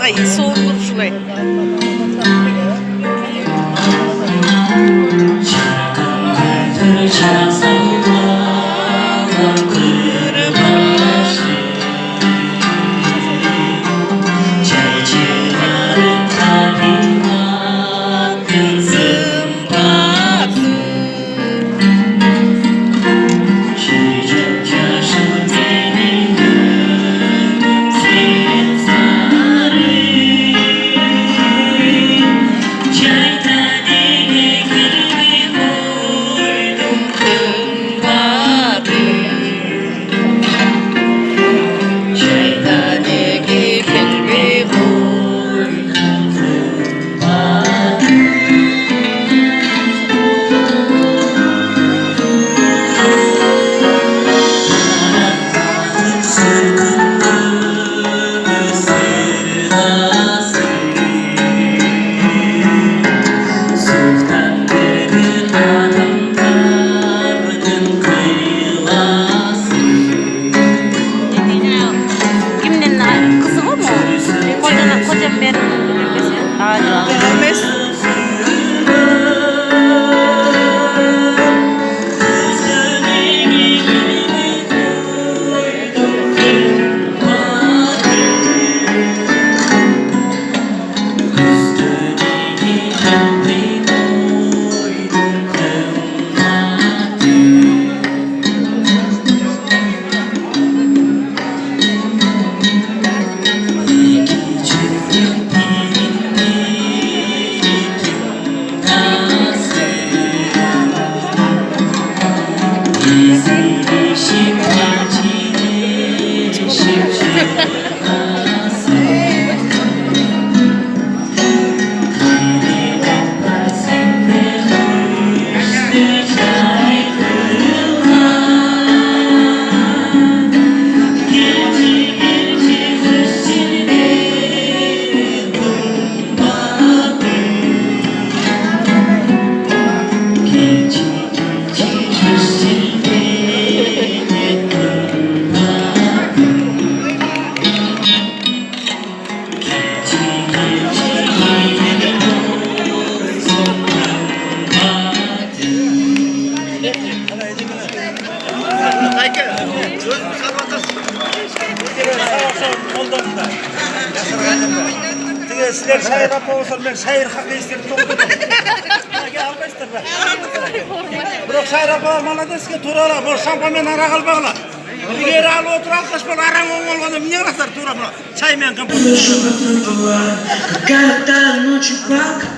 Ay soğukur şulay. Gelmez. Sizler şair yapma olsa ben şair hakkı istedim topladım. Almıştır be. Bırak şair yapma maladız ki turala. Bu şampiyon ara kalbağla. Bir yere al otur alkış bol aran olmadı. Niye kasar tura buna? Çay men kapı.